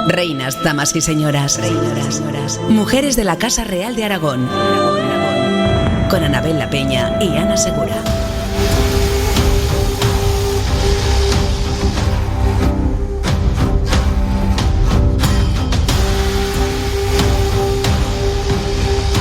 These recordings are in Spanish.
Reinas, damas y señoras, mujeres de la Casa Real de Aragón, con Anabel La Peña y Ana Segura.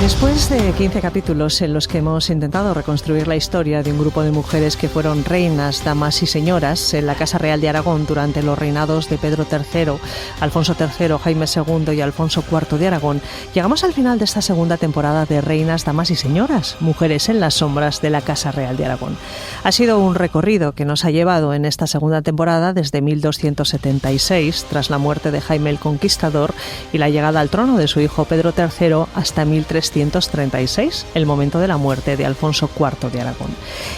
Después de 15 capítulos en los que hemos intentado reconstruir la historia de un grupo de mujeres que fueron reinas, damas y señoras en la Casa Real de Aragón durante los reinados de Pedro III, Alfonso III, Jaime II y Alfonso IV de Aragón, llegamos al final de esta segunda temporada de Reinas, Damas y Señoras, mujeres en las sombras de la Casa Real de Aragón. Ha sido un recorrido que nos ha llevado en esta segunda temporada desde 1276, tras la muerte de Jaime el Conquistador y la llegada al trono de su hijo Pedro III, hasta 1336, el momento de la muerte de Alfonso IV de Aragón.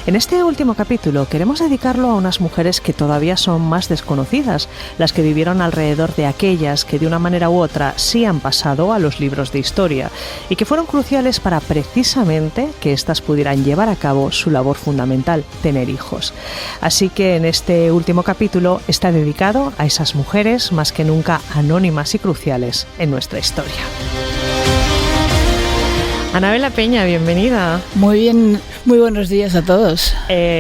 En este último capítulo queremos dedicarlo a unas mujeres que todavía son más desconocidas, las que vivieron alrededor de aquellas que de una manera u otra sí han pasado a los libros de historia y que fueron cruciales para precisamente que éstas pudieran llevar a cabo su labor fundamental, tener hijos. Así que en este último capítulo está dedicado a esas mujeres más que nunca anónimas y cruciales en nuestra historia. Anabel La Peña, bienvenida. Muy bien, muy buenos días a todos.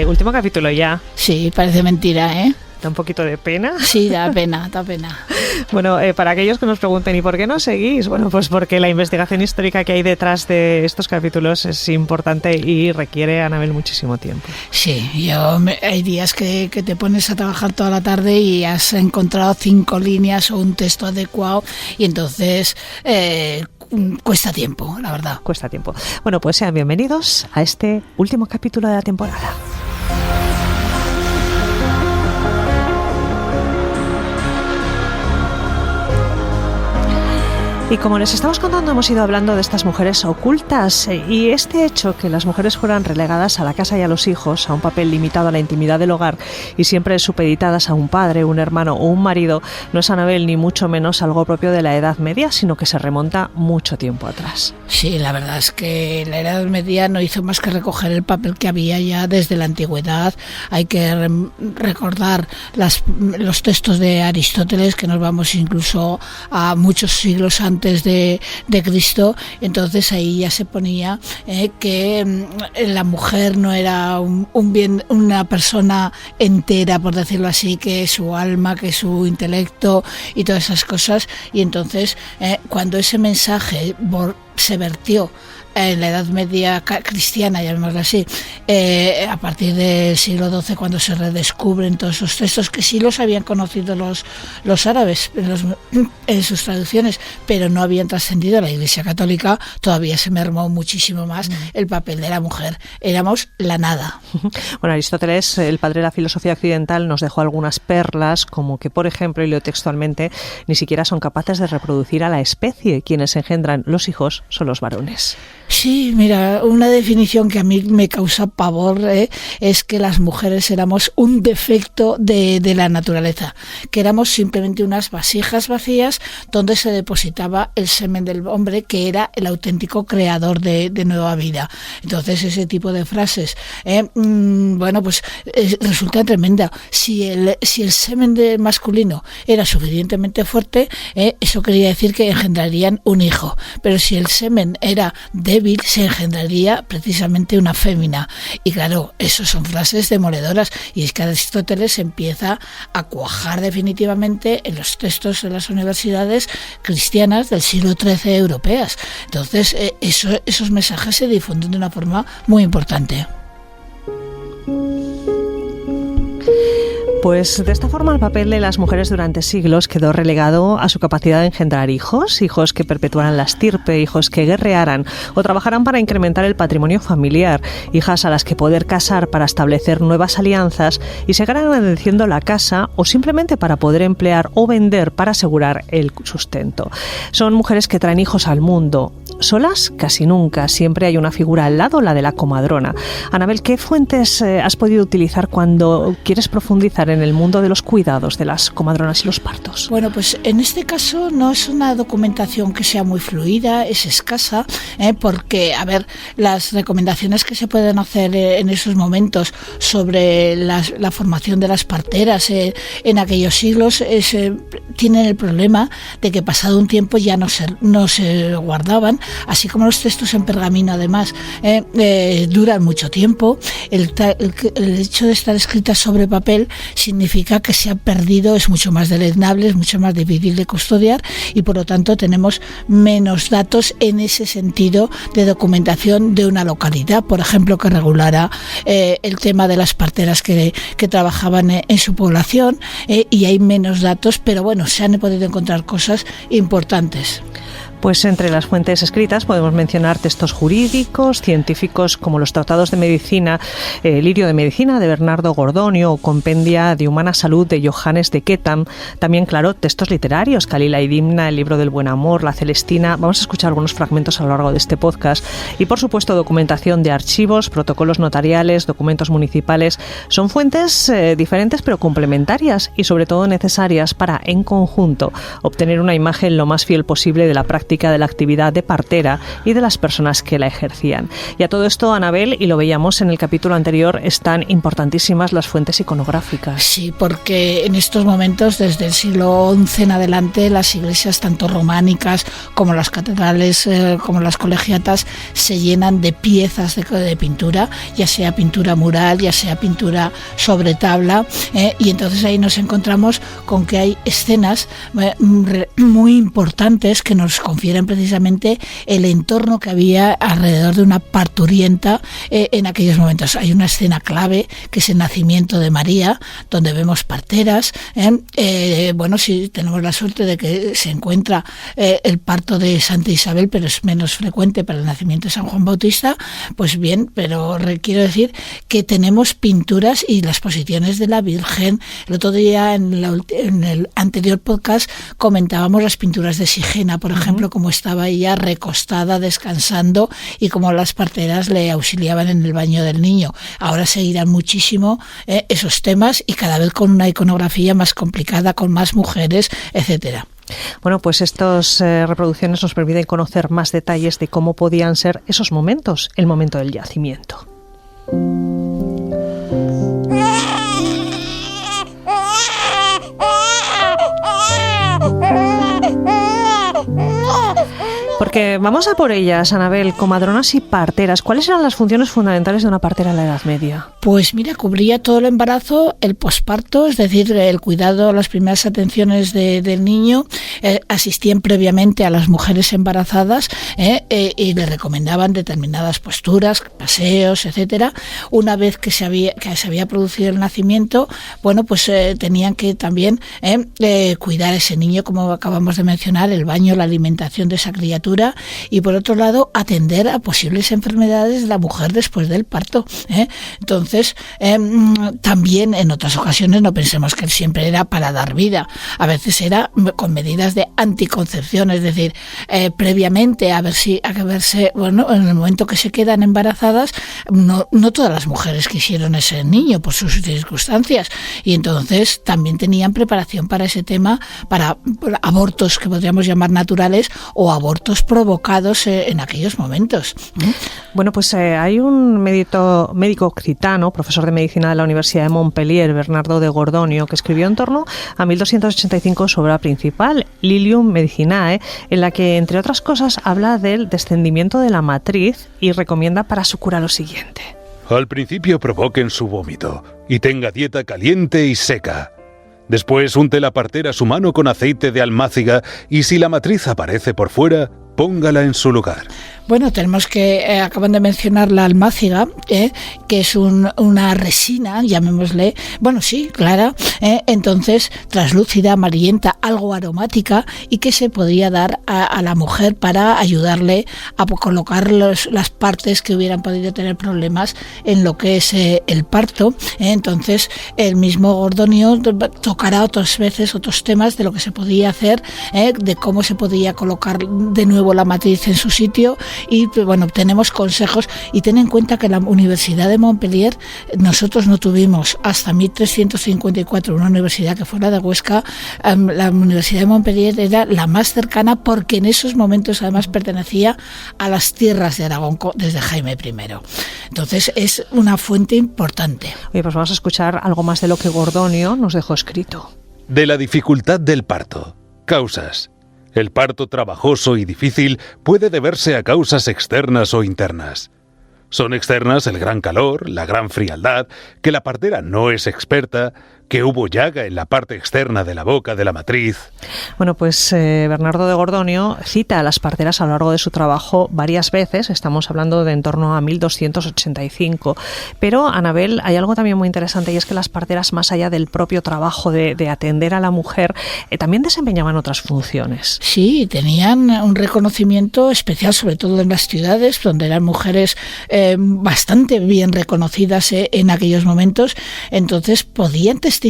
Último capítulo ya. Sí, parece mentira, ¿eh? ¿Da un poquito de pena? Sí, da pena, da pena. Bueno, para aquellos que nos pregunten, ¿y por qué no seguís? Bueno, pues porque la investigación histórica que hay detrás de estos capítulos es importante y requiere, Anabel, muchísimo tiempo. Sí, hay días que te pones a trabajar toda la tarde y has encontrado 5 líneas o un texto adecuado y entonces cuesta tiempo, la verdad. Cuesta tiempo. Bueno, pues sean bienvenidos a este último capítulo de la temporada. Y como les estamos contando, hemos ido hablando de estas mujeres ocultas y este hecho que las mujeres fueran relegadas a la casa y a los hijos, a un papel limitado a la intimidad del hogar y siempre supeditadas a un padre, un hermano o un marido, no es, Anabel, ni mucho menos algo propio de la Edad Media, sino que se remonta mucho tiempo atrás. Sí, la verdad es que la Edad Media no hizo más que recoger el papel que había ya desde la antigüedad. Hay que recordar los textos de Aristóteles, que nos vamos incluso a muchos siglos antes de Cristo. Entonces ahí ya se ponía que la mujer no era un bien, una persona entera, por decirlo así, que su alma, que su intelecto y todas esas cosas. Y entonces cuando ese mensaje se vertió en la Edad Media cristiana, llamémoslo así, a partir del siglo XII, cuando se redescubren todos esos textos que sí los habían conocido los árabes en sus traducciones, pero no habían trascendido a la Iglesia Católica, todavía se mermó muchísimo más el papel de la mujer. Éramos la nada. Bueno, Aristóteles, el padre de la filosofía occidental, nos dejó algunas perlas, como que, por ejemplo, y leo textualmente, ni siquiera son capaces de reproducir a la especie. Quienes engendran los hijos son los varones. Sí, mira, una definición que a mí me causa pavor es que las mujeres éramos un defecto de la naturaleza, que éramos simplemente unas vasijas vacías donde se depositaba el semen del hombre, que era el auténtico creador de nueva vida. Entonces ese tipo de frases, pues resulta tremenda. Si el semen del masculino era suficientemente fuerte, eso quería decir que engendrarían un hijo, pero si el semen era débil, se engendraría precisamente una fémina. Y claro, eso son frases demoledoras, y es que Aristóteles empieza a cuajar definitivamente en los textos de las universidades cristianas del siglo XIII europeas. Entonces esos mensajes se difunden de una forma muy importante. Pues de esta forma el papel de las mujeres durante siglos quedó relegado a su capacidad de engendrar hijos que perpetuaran la estirpe, hijos que guerrearan o trabajaran para incrementar el patrimonio familiar, hijas a las que poder casar para establecer nuevas alianzas y seguir agradeciendo la casa, o simplemente para poder emplear o vender para asegurar el sustento. Son mujeres que traen hijos al mundo Solas, casi nunca. Siempre hay una figura al lado, la de la comadrona. Anabel, ¿qué fuentes has podido utilizar cuando quieres profundizar en el mundo de los cuidados de las comadronas y los partos? Bueno, pues en este caso no es una documentación que sea muy fluida, es escasa, porque, a ver, las recomendaciones que se pueden hacer en esos momentos sobre la formación de las parteras en aquellos siglos tienen el problema de que pasado un tiempo ya no se guardaban, así como los textos en pergamino además duran mucho tiempo. El hecho de estar escritas sobre papel significa que se ha perdido, es mucho más deleznable, es mucho más difícil de custodiar y por lo tanto tenemos menos datos en ese sentido de documentación de una localidad, por ejemplo, que regulara el tema de las parteras que trabajaban en su población, y hay menos datos, pero bueno, se han podido encontrar cosas importantes. Pues entre las fuentes escritas podemos mencionar textos jurídicos, científicos como los tratados de medicina, Lirio de Medicina de Bernardo Gordonio o Compendia de Humana Salud de Johannes de Kettam. También, claro, textos literarios, Calila y Dimna, el libro del buen amor, la Celestina. Vamos a escuchar algunos fragmentos a lo largo de este podcast. Y por supuesto documentación de archivos, protocolos notariales, documentos municipales. Son fuentes diferentes pero complementarias y sobre todo necesarias para, en conjunto, obtener una imagen lo más fiel posible de la práctica de la actividad de partera y de las personas que la ejercían. Y a todo esto, Anabel, y lo veíamos en el capítulo anterior, están importantísimas las fuentes iconográficas. Sí, porque en estos momentos, desde el siglo XI en adelante, las iglesias, tanto románicas como las catedrales, como las colegiatas, se llenan de piezas de pintura, ya sea pintura mural, ya sea pintura sobre tabla, y entonces ahí nos encontramos con que hay escenas muy importantes que nos confieren precisamente el entorno que había alrededor de una parturienta en aquellos momentos. Hay una escena clave que es el nacimiento de María, donde vemos parteras. Bueno, si tenemos la suerte de que se encuentra el parto de Santa Isabel, pero es menos frecuente para el nacimiento de San Juan Bautista, pues bien, pero quiero decir que tenemos pinturas y las posiciones de la Virgen. El otro día en el anterior podcast comentábamos las pinturas de Sigena, por ejemplo, como estaba ella recostada, descansando, y como las parteras le auxiliaban en el baño del niño. Ahora seguirán muchísimo esos temas y cada vez con una iconografía más complicada, con más mujeres, etcétera. Bueno, pues estas reproducciones nos permiten conocer más detalles de cómo podían ser esos momentos, el momento del yacimiento. Porque vamos a por ellas, Anabel, comadronas y parteras. ¿Cuáles eran las funciones fundamentales de una partera en la Edad Media? Pues mira, cubría todo el embarazo, el posparto, es decir, el cuidado, las primeras atenciones del niño, asistían previamente a las mujeres embarazadas y le recomendaban determinadas posturas, paseos, etcétera. Una vez que se había producido el nacimiento, bueno, pues tenían que también cuidar a ese niño, como acabamos de mencionar, el baño, la alimentación de esa criatura, y por otro lado atender a posibles enfermedades de la mujer después del parto. Entonces también en otras ocasiones, no pensemos que siempre era para dar vida, a veces era con medidas de anticoncepción, es decir, previamente a verse, bueno, en el momento que se quedan embarazadas, no todas las mujeres quisieron ese niño por sus circunstancias, y entonces también tenían preparación para ese tema, para abortos que podríamos llamar naturales o abortos provocados en aquellos momentos. Bueno, pues hay un médico occitano, profesor de medicina de la Universidad de Montpellier, Bernardo de Gordonio, que escribió en torno a 1285 su obra principal, Lilium Medicinae, en la que, entre otras cosas, habla del descendimiento de la matriz y recomienda para su cura lo siguiente. Al principio provoquen su vómito y tenga dieta caliente y seca. Después unte la partera su mano con aceite de almáciga y si la matriz aparece por fuera, póngala en su lugar. Bueno, tenemos que, acaban de mencionar la almáciga, que es una resina, llamémosle, bueno, sí, clara, entonces translúcida, amarillenta, algo aromática, y que se podía dar a la mujer para ayudarle a colocar las partes que hubieran podido tener problemas en lo que es el parto. Entonces, el mismo Gordonio tocará otras veces otros temas de lo que se podía hacer, de cómo se podía colocar de nuevo nuevo la matriz en su sitio y bueno, tenemos consejos. Y ten en cuenta que la Universidad de Montpellier, nosotros no tuvimos hasta 1354 una universidad que fuera de Huesca. La Universidad de Montpellier era la más cercana porque en esos momentos además pertenecía a las tierras de Aragón desde Jaime I. Entonces es una fuente importante. Oye, pues vamos a escuchar algo más de lo que Gordonio nos dejó escrito. De la dificultad del parto. Causas. El parto trabajoso y difícil puede deberse a causas externas o internas. Son externas el gran calor, la gran frialdad, que la partera no es experta, que hubo llaga en la parte externa de la boca de la matriz. Bueno, pues Bernardo de Gordonio cita a las parteras a lo largo de su trabajo varias veces, estamos hablando de en torno a 1285, pero Anabel, hay algo también muy interesante y es que las parteras, más allá del propio trabajo de atender a la mujer, también desempeñaban otras funciones. Sí, tenían un reconocimiento especial, sobre todo en las ciudades, donde eran mujeres bastante bien reconocidas en aquellos momentos, entonces podían testificar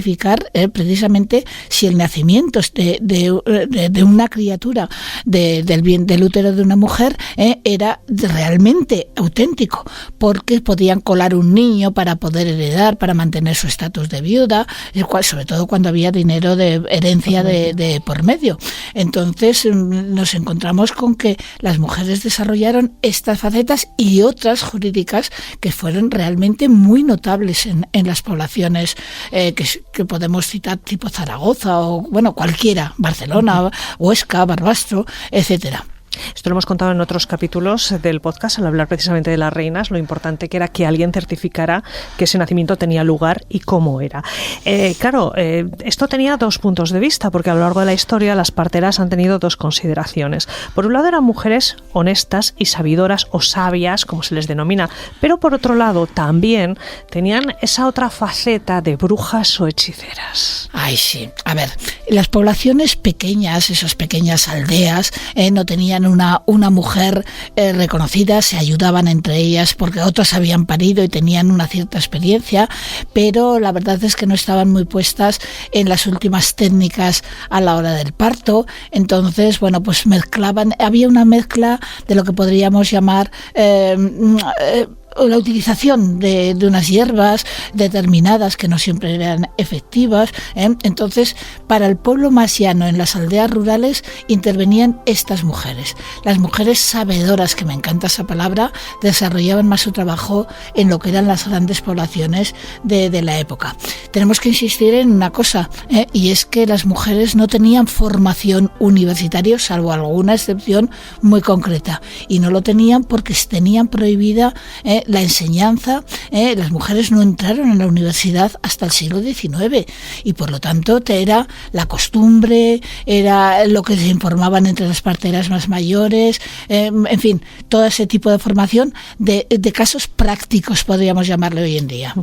precisamente si el nacimiento de una criatura del útero de una mujer era realmente auténtico, porque podían colar un niño para poder heredar, para mantener su estatus de viuda, sobre todo cuando había dinero de herencia de por medio. Entonces nos encontramos con que las mujeres desarrollaron estas facetas y otras jurídicas que fueron realmente muy notables en las poblaciones que podemos citar, tipo Zaragoza o bueno, cualquiera, Barcelona, Huesca, Barbastro, etcétera. Esto lo hemos contado en otros capítulos del podcast al hablar precisamente de las reinas, lo importante que era que alguien certificara que ese nacimiento tenía lugar y cómo era. Esto tenía dos puntos de vista, porque a lo largo de la historia las parteras han tenido dos consideraciones. Por un lado eran mujeres honestas y sabidoras o sabias, como se les denomina, pero por otro lado también tenían esa otra faceta de brujas o hechiceras. Ay, sí. A ver, las poblaciones pequeñas, esas pequeñas aldeas, no tenían una mujer reconocida, se ayudaban entre ellas porque otras habían parido y tenían una cierta experiencia, pero la verdad es que no estaban muy puestas en las últimas técnicas a la hora del parto. Entonces, bueno, pues había una mezcla de lo que podríamos llamar la utilización de unas hierbas determinadas que no siempre eran efectivas. Entonces, para el pueblo más llano, en las aldeas rurales, intervenían estas mujeres. Las mujeres sabedoras, que me encanta esa palabra, desarrollaban más su trabajo en lo que eran las grandes poblaciones de la época. Tenemos que insistir en una cosa, y es que las mujeres no tenían formación universitaria, salvo alguna excepción muy concreta, y no lo tenían porque tenían prohibida la enseñanza. Las mujeres no entraron en la universidad hasta el siglo XIX y por lo tanto era la costumbre, era lo que se informaban entre las parteras más mayores, en fin, todo ese tipo de formación de casos prácticos, podríamos llamarle hoy en día.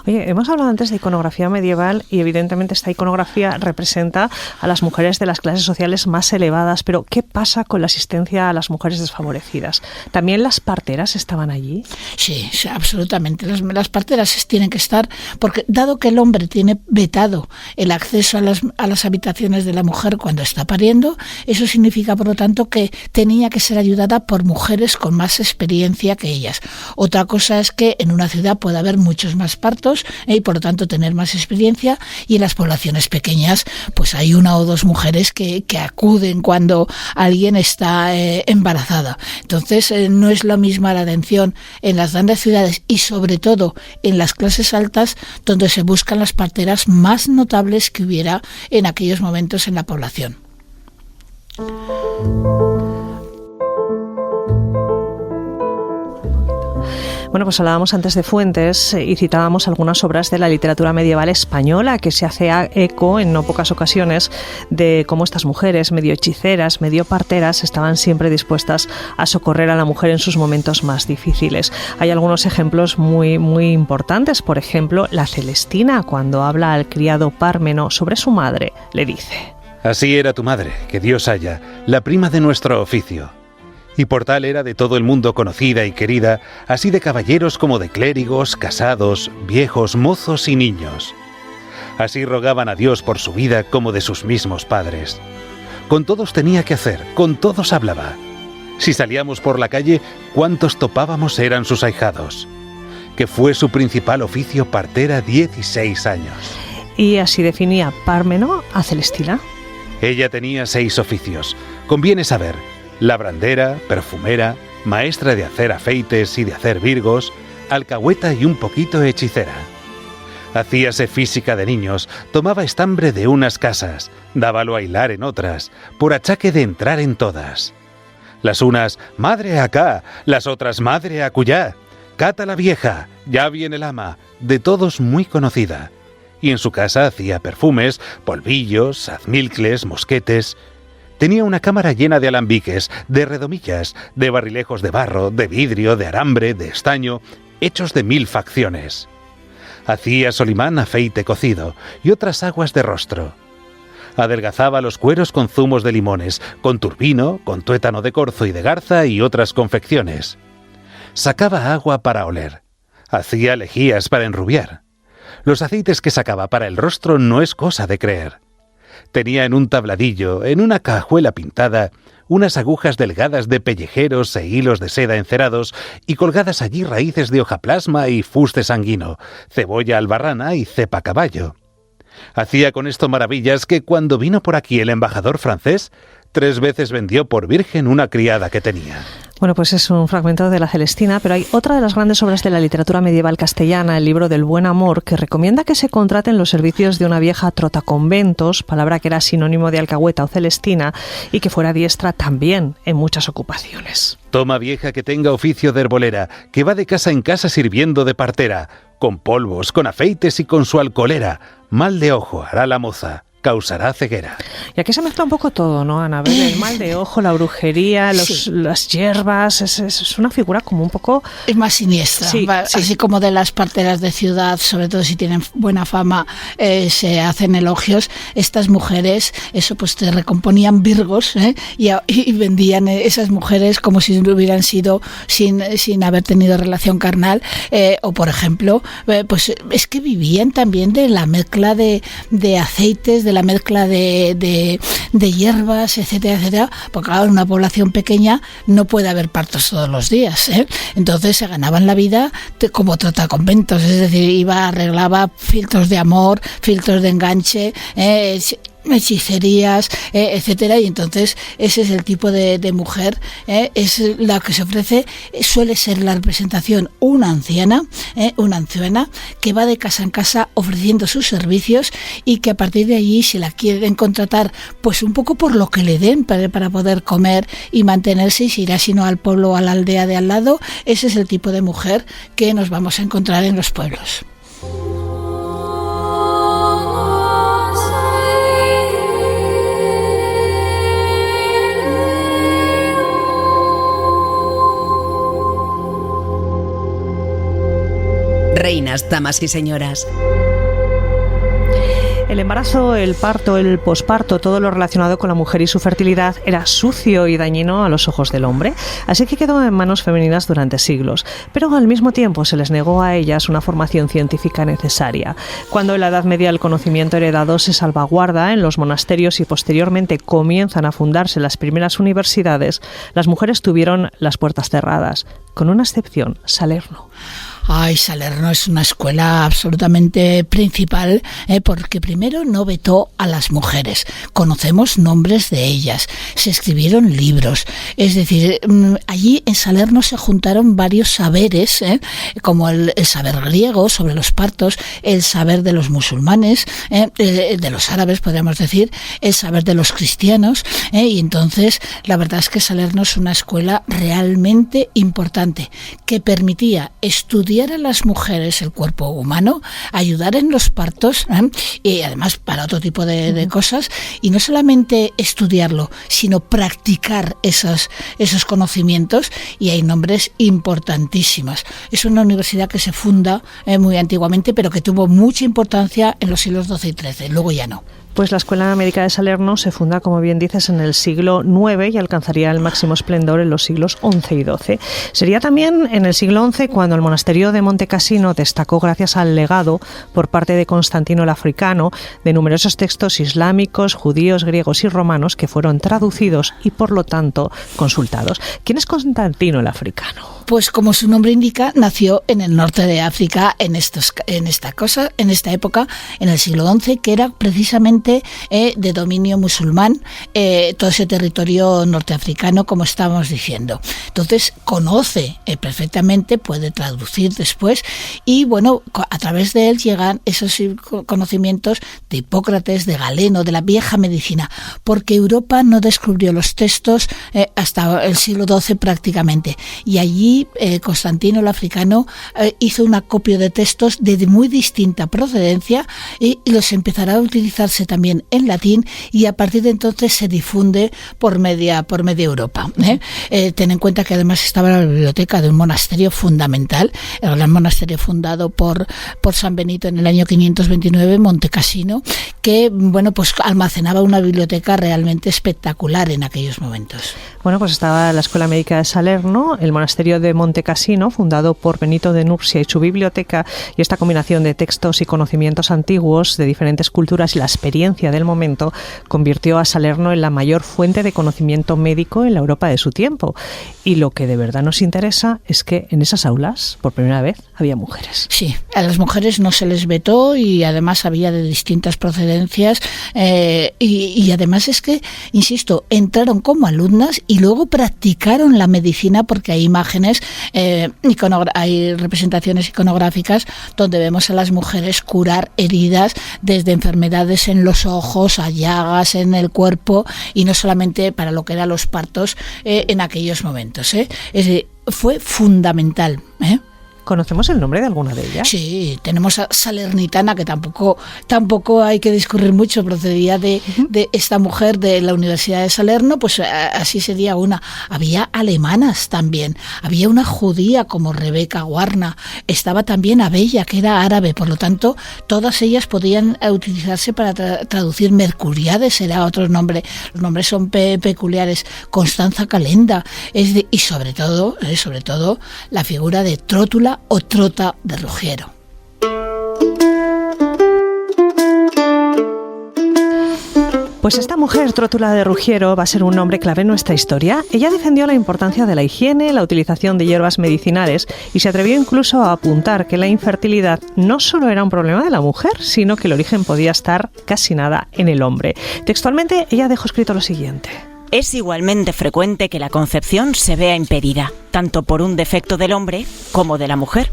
Oye, hemos hablado antes de iconografía medieval y evidentemente esta iconografía representa a las mujeres de las clases sociales más elevadas, pero ¿qué pasa con la asistencia a las mujeres desfavorecidas? ¿También las parteras estaban allí? Sí, absolutamente. Las parteras tienen que estar, porque dado que el hombre tiene vetado el acceso a las habitaciones de la mujer cuando está pariendo, eso significa, por lo tanto, que tenía que ser ayudada por mujeres con más experiencia que ellas. Otra cosa es que en una ciudad puede haber muchos más partos y, por lo tanto, tener más experiencia, y en las poblaciones pequeñas pues hay una o dos mujeres que acuden cuando alguien está embarazada. Entonces, no es la misma la atención en las grandes ciudades y sobre todo en las clases altas, donde se buscan las parteras más notables que hubiera en aquellos momentos en la población. Bueno, pues hablábamos antes de fuentes y citábamos algunas obras de la literatura medieval española, que se hace eco en no pocas ocasiones de cómo estas mujeres, medio hechiceras, medio parteras, estaban siempre dispuestas a socorrer a la mujer en sus momentos más difíciles. Hay algunos ejemplos muy, muy importantes. Por ejemplo, la Celestina, cuando habla al criado Pármeno sobre su madre, le dice: Así era tu madre, que Dios haya, la prima de nuestro oficio. Y por tal era de todo el mundo conocida y querida, así de caballeros como de clérigos, casados, viejos, mozos y niños. Así rogaban a Dios por su vida como de sus mismos padres. Con todos tenía que hacer, con todos hablaba. Si salíamos por la calle, cuantos topábamos eran sus ahijados. Que fue su principal oficio partera 16 años. Y así definía Pármeno a Celestina. Ella tenía 6 oficios. Conviene saber: labrandera, perfumera, maestra de hacer afeites y de hacer virgos, alcahueta y un poquito hechicera. Hacíase física de niños, tomaba estambre de unas casas, dábalo a hilar en otras, por achaque de entrar en todas. Las unas, madre acá, las otras, madre acullá. Cata la vieja, ya viene el ama, de todos muy conocida. Y en su casa hacía perfumes, polvillos, azmilcles, mosquetes. Tenía una cámara llena de alambiques, de redomillas, de barrilejos de barro, de vidrio, de arambre, de estaño, hechos de 1000 facciones. Hacía Solimán afeite cocido y otras aguas de rostro. Adelgazaba los cueros con zumos de limones, con turbino, con tuétano de corzo y de garza y otras confecciones. Sacaba agua para oler. Hacía lejías para enrubiar. Los aceites que sacaba para el rostro no es cosa de creer. Tenía en un tabladillo, en una cajuela pintada, unas agujas delgadas de pellejeros e hilos de seda encerados y colgadas allí raíces de hojaplasma y fuste sanguino, cebolla albarrana y cepa caballo. Hacía con esto maravillas que cuando vino por aquí el embajador francés, 3 veces vendió por virgen una criada que tenía. Bueno, pues es un fragmento de la Celestina, pero hay otra de las grandes obras de la literatura medieval castellana, el libro del Buen Amor, que recomienda que se contraten los servicios de una vieja trotaconventos, palabra que era sinónimo de alcahueta o celestina, y que fuera diestra también en muchas ocupaciones. Toma vieja que tenga oficio de herbolera, que va de casa en casa sirviendo de partera, con polvos, con afeites y con su alcoholera. Mal de ojo hará la moza, causará ceguera. Y aquí se mezcla un poco todo, ¿no, Anabel? El mal de ojo, la brujería, las hierbas, es una figura como un poco... Es más siniestra, sí. Así como de las parteras de ciudad, sobre todo si tienen buena fama, se hacen elogios. Estas mujeres, eso pues te recomponían virgos, y vendían esas mujeres como si hubieran sido sin haber tenido relación carnal, o por ejemplo, pues es que vivían también de la mezcla de aceites, de la mezcla de hierbas, etcétera, etcétera, porque claro, en una población pequeña no puede haber partos todos los días, Entonces se ganaban la vida como trotaconventos, es decir, arreglaba filtros de amor, filtros de enganche, hechicerías, etcétera, y entonces ese es el tipo de mujer, es la que se ofrece. Suele ser la representación una anciana que va de casa en casa ofreciendo sus servicios y que a partir de allí, si la quieren contratar, pues un poco por lo que le den para poder comer y mantenerse, y si irá sino al pueblo o a la aldea de al lado, ese es el tipo de mujer que nos vamos a encontrar en los pueblos. Reinas, damas y señoras. El embarazo, el parto, el posparto, todo lo relacionado con la mujer y su fertilidad era sucio y dañino a los ojos del hombre, así que quedó en manos femeninas durante siglos. Pero al mismo tiempo se les negó a ellas una formación científica necesaria. Cuando en la Edad Media el conocimiento heredado se salvaguarda en los monasterios y posteriormente comienzan a fundarse las primeras universidades, las mujeres tuvieron las puertas cerradas, con una excepción: Salerno. Salerno es una escuela absolutamente principal, porque primero no vetó a las mujeres. Conocemos nombres de ellas, se escribieron libros. Es decir, allí en Salerno se juntaron varios saberes, como el saber griego sobre los partos, el saber de los musulmanes, de los árabes, podríamos decir, el saber de los cristianos, y entonces la verdad es que Salerno es una escuela realmente importante, que permitía estudiar a las mujeres el cuerpo humano, ayudar en los partos, y además para otro tipo de cosas, y no solamente estudiarlo, sino practicar esos conocimientos, y hay nombres importantísimos. Es una universidad que se funda muy antiguamente, pero que tuvo mucha importancia en los siglos XII y XIII, luego ya no. Pues la Escuela Médica de Salerno se funda, como bien dices, en el siglo IX y alcanzaría el máximo esplendor en los siglos XI y XII. Sería también en el siglo XI cuando el monasterio de Monte Cassino destacó gracias al legado por parte de Constantino el Africano de numerosos textos islámicos, judíos, griegos y romanos que fueron traducidos y por lo tanto consultados. ¿Quién es Constantino el Africano? Pues como su nombre indica, nació en el norte de África en esta época, en el siglo XI, que era precisamente de dominio musulmán, todo ese territorio norteafricano, como estábamos diciendo. Entonces conoce perfectamente, puede traducir después y bueno, a través de él llegan esos conocimientos de Hipócrates, de Galeno, de la vieja medicina, porque Europa no descubrió los textos hasta el siglo XII prácticamente, y allí Constantino el Africano hizo un acopio de textos de muy distinta procedencia y los empezará a utilizarse también en latín, y a partir de entonces se difunde por media Europa. Ten en cuenta que además estaba la biblioteca de un monasterio fundamental, el gran monasterio fundado por San Benito en el año 529, Monte Cassino, que bueno, pues almacenaba una biblioteca realmente espectacular en aquellos momentos. Bueno, pues estaba la Escuela Médica de Salerno, el monasterio de Monte Cassino, fundado por Benito de Nursia, y su biblioteca, y esta combinación de textos y conocimientos antiguos de diferentes culturas y la experiencia del momento convirtió a Salerno en la mayor fuente de conocimiento médico en la Europa de su tiempo. Y lo que de verdad nos interesa es que en esas aulas, por primera vez, había mujeres. Sí, a las mujeres no se les vetó y además había de distintas procedencias y además es que, insisto, entraron como alumnas y luego practicaron la medicina, porque hay imágenes, hay representaciones iconográficas donde vemos a las mujeres curar heridas desde enfermedades en los ojos, a llagas en el cuerpo, y no solamente para lo que eran los partos en aquellos momentos. Es decir, fue fundamental. ¿Conocemos el nombre de alguna de ellas? Sí, tenemos a Salernitana, que tampoco hay que discurrir mucho, procedía de esta mujer de la Universidad de Salerno, pues así sería una. Había alemanas también, había una judía como Rebeca Guarna, estaba también Abella, que era árabe, por lo tanto, todas ellas podían utilizarse para traducir. Mercuriades era otro nombre, los nombres son peculiares, Constanza Calenda, y sobre todo, la figura de Trótula o Trota de Ruggiero. Pues esta mujer, Trótula de Ruggiero, va a ser un nombre clave en nuestra historia. Ella defendió la importancia de la higiene, la utilización de hierbas medicinales y se atrevió incluso a apuntar que la infertilidad no solo era un problema de la mujer, sino que el origen podía estar casi nada en el hombre. Textualmente, ella dejó escrito lo siguiente: es igualmente frecuente que la concepción se vea impedida, tanto por un defecto del hombre como de la mujer.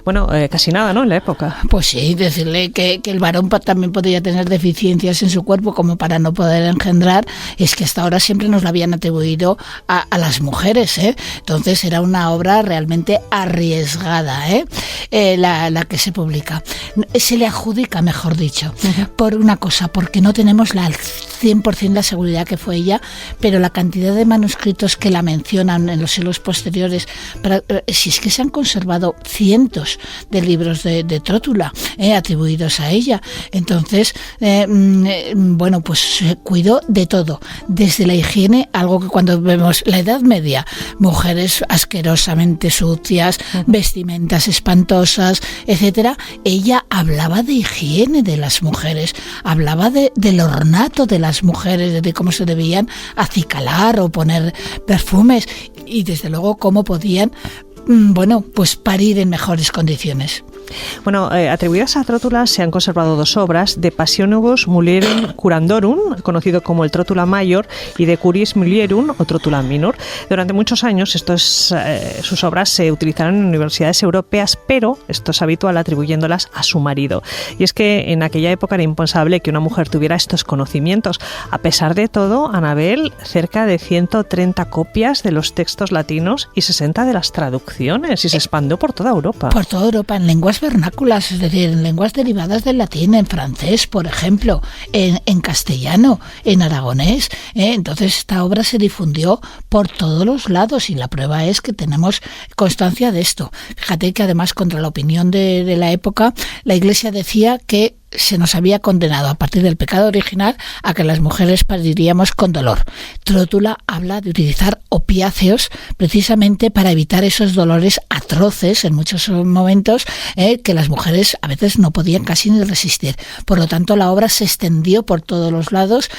Bueno, casi nada, ¿no?, en la época. Pues sí, decirle que el varón también podría tener deficiencias en su cuerpo como para no poder engendrar, es que hasta ahora siempre nos lo habían atribuido a las mujeres, Entonces era una obra realmente arriesgada, la que se publica. Se le adjudica, mejor dicho, por una cosa, porque no tenemos al 100% la seguridad que fue ella, pero la cantidad de manuscritos que la mencionan en los siglos posteriores, si es que se han conservado cientos de libros de Trótula atribuidos a ella. Entonces, bueno, pues se cuidó de todo, desde la higiene, algo que cuando vemos la Edad Media, mujeres asquerosamente sucias, vestimentas espantosas, etcétera, ella hablaba de higiene de las mujeres, hablaba del ornato de las mujeres, de cómo se debían acicalar o poner perfumes, y desde luego cómo podían pues parir en mejores condiciones. Bueno, atribuidas a Trótula se han conservado dos obras: de Passionibus Mulierum Curandorum, conocido como el Trótula Mayor, y de Curis Mulierum o Trótula Minor. Durante muchos años sus obras se utilizaron en universidades europeas, pero esto es habitual atribuyéndolas a su marido. Y es que en aquella época era impensable que una mujer tuviera estos conocimientos. A pesar de todo, Anabel, cerca de 130 copias de los textos latinos y 60 de las traducciones, y se expandió por toda Europa. Por toda Europa, en lenguas vernáculas, es decir, en lenguas derivadas del latín, en francés, por ejemplo, en castellano, en aragonés. Entonces esta obra se difundió por todos los lados y la prueba es que tenemos constancia de esto. Fíjate que además, contra la opinión de la época, la Iglesia decía que se nos había condenado a partir del pecado original a que las mujeres pariríamos con dolor. Trótula habla de utilizar opiáceos precisamente para evitar esos dolores atroces en muchos momentos que las mujeres a veces no podían casi ni resistir. Por lo tanto, la obra se extendió por todos los lados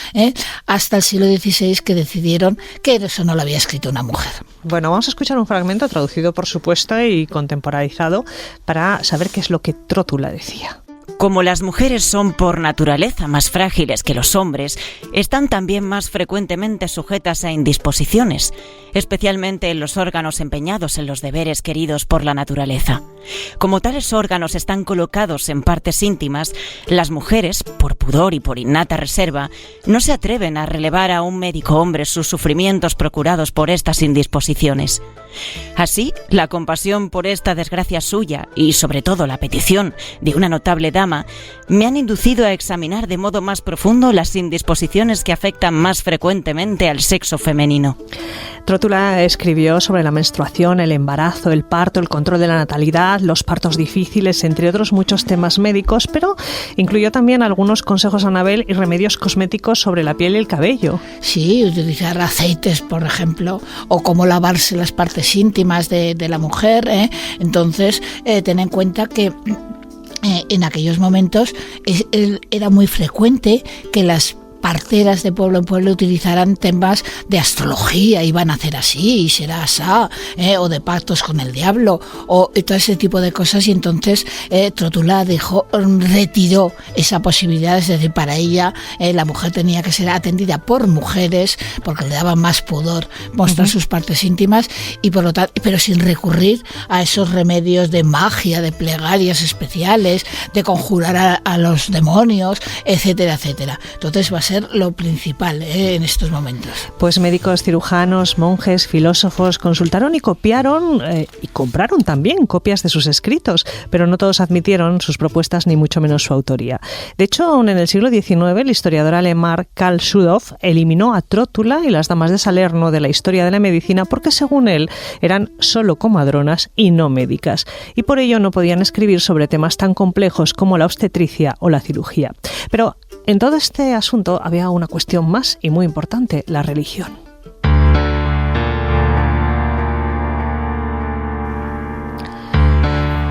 hasta el siglo XVI, que decidieron que eso no lo había escrito una mujer. Bueno, vamos a escuchar un fragmento traducido por supuesto y contemporaneizado para saber qué es lo que Trótula decía. Como las mujeres son por naturaleza más frágiles que los hombres, están también más frecuentemente sujetas a indisposiciones, especialmente en los órganos empeñados en los deberes queridos por la naturaleza. Como tales órganos están colocados en partes íntimas, las mujeres, por pudor y por innata reserva, no se atreven a relevar a un médico hombre sus sufrimientos procurados por estas indisposiciones. Así, la compasión por esta desgracia suya y, sobre todo, la petición de una notable dama me han inducido a examinar de modo más profundo las indisposiciones que afectan más frecuentemente al sexo femenino. Trótula escribió sobre la menstruación, el embarazo, el parto, el control de la natalidad, los partos difíciles, entre otros muchos temas médicos, pero incluyó también algunos consejos a Anabel y remedios cosméticos sobre la piel y el cabello. Sí, utilizar aceites, por ejemplo, o cómo lavarse las partes íntimas de la mujer. Entonces, ten en cuenta que en aquellos momentos era muy frecuente que las parteras de pueblo en pueblo utilizaran temas de astrología, iban a hacer así y será asá, o de pactos con el diablo, o todo ese tipo de cosas, y entonces Trótula retiró esa posibilidad. Es decir, para ella la mujer tenía que ser atendida por mujeres porque le daba más pudor mostrar sus partes íntimas, y por lo tanto, pero sin recurrir a esos remedios de magia, de plegarias especiales, de conjurar a los demonios, etcétera, etcétera. Entonces va a ser lo principal en estos momentos. Pues médicos, cirujanos, monjes, filósofos consultaron y copiaron y compraron también copias de sus escritos, pero no todos admitieron sus propuestas ni mucho menos su autoría. De hecho, aún en el siglo XIX, el historiador alemán Karl Schudow eliminó a Trótula y las damas de Salerno de la historia de la medicina porque, según él, eran solo comadronas y no médicas, y por ello no podían escribir sobre temas tan complejos como la obstetricia o la cirugía. Pero en todo este asunto había una cuestión más y muy importante: la religión.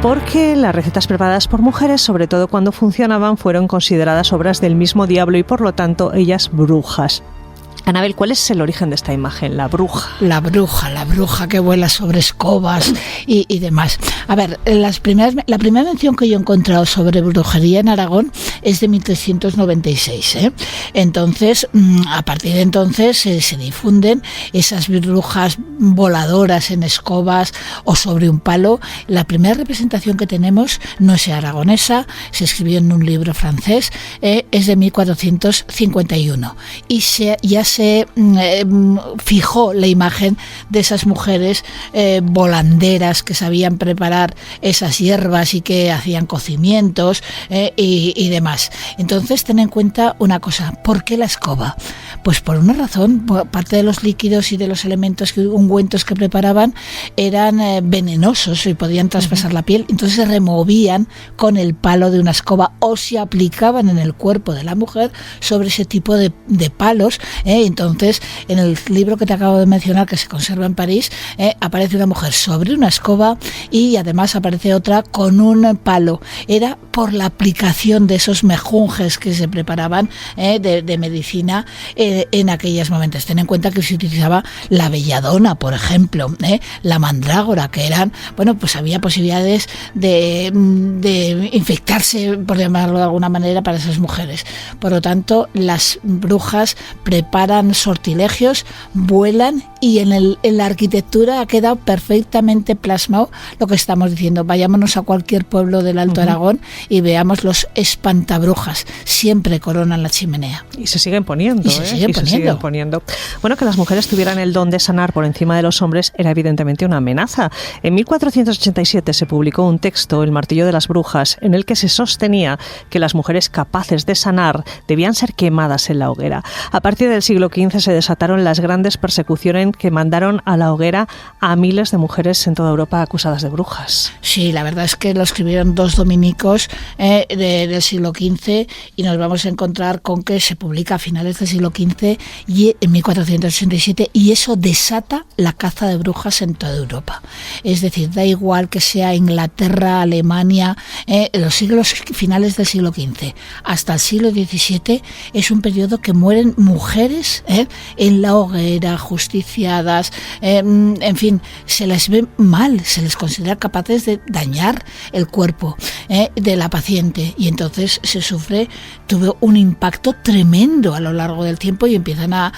Porque las recetas preparadas por mujeres, sobre todo cuando funcionaban, fueron consideradas obras del mismo diablo y por lo tanto ellas brujas. Anabel, ¿cuál es el origen de esta imagen? La bruja. La bruja que vuela sobre escobas y demás. A ver, la primera mención que yo he encontrado sobre brujería en Aragón es de 1396. Entonces, a partir de entonces se difunden esas brujas voladoras en escobas o sobre un palo. La primera representación que tenemos no es aragonesa, se escribió en un libro francés, es de 1451 y ya se fijó la imagen de esas mujeres volanderas que sabían preparar esas hierbas y que hacían cocimientos y demás. Entonces, ten en cuenta una cosa: ¿por qué la escoba? Pues por una razón, parte de los líquidos y de los elementos, ungüentos que preparaban eran venenosos y podían traspasar la piel, entonces se removían con el palo de una escoba o se aplicaban en el cuerpo de la mujer sobre ese tipo de palos. Entonces, en el libro que te acabo de mencionar, que se conserva en París, aparece una mujer sobre una escoba y además aparece otra con un palo. Era por la aplicación de esos mejunjes que se preparaban de medicina en aquellos momentos. Ten en cuenta que se utilizaba la belladona, por ejemplo, la mandrágora, que eran, bueno, pues había posibilidades de infectarse, por llamarlo de alguna manera, para esas mujeres. Por lo tanto, las brujas preparan sortilegios, vuelan, y en la arquitectura ha quedado perfectamente plasmado lo que estamos diciendo. Vayámonos a cualquier pueblo del Alto Aragón y veamos los espantabrujas, siempre coronan la chimenea. Y se siguen poniendo. Se siguen poniendo. Bueno, que las mujeres tuvieran el don de sanar por encima de los hombres era evidentemente una amenaza. En 1487 se publicó un texto, El martillo de las brujas, en el que se sostenía que las mujeres capaces de sanar debían ser quemadas en la hoguera. A partir del siglo siglo XV se desataron las grandes persecuciones que mandaron a la hoguera a miles de mujeres en toda Europa acusadas de brujas. Sí, la verdad es que lo escribieron 2 dominicos del siglo XV, y nos vamos a encontrar con que se publica a finales del siglo XV y en 1487, y eso desata la caza de brujas en toda Europa. Es decir, da igual que sea Inglaterra, Alemania, los siglos finales del siglo XV hasta el siglo XVII es un periodo que mueren mujeres en la hoguera, justiciadas, en fin, se les ve mal, se les considera capaces de dañar el cuerpo de la paciente, y entonces tuvo un impacto tremendo a lo largo del tiempo, y empiezan a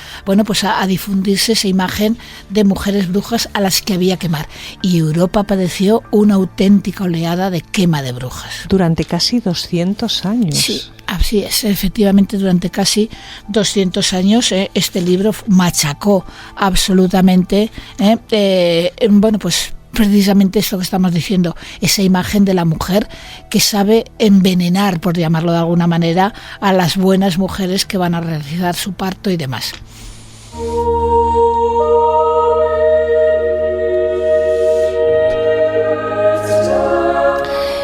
difundirse esa imagen de mujeres brujas a las que había que quemar, y Europa padeció una auténtica oleada de quema de brujas. Durante casi 200 años. Sí. Así es, efectivamente, durante casi 200 años este libro machacó absolutamente, precisamente esto que estamos diciendo, esa imagen de la mujer que sabe envenenar, por llamarlo de alguna manera, a las buenas mujeres que van a realizar su parto y demás.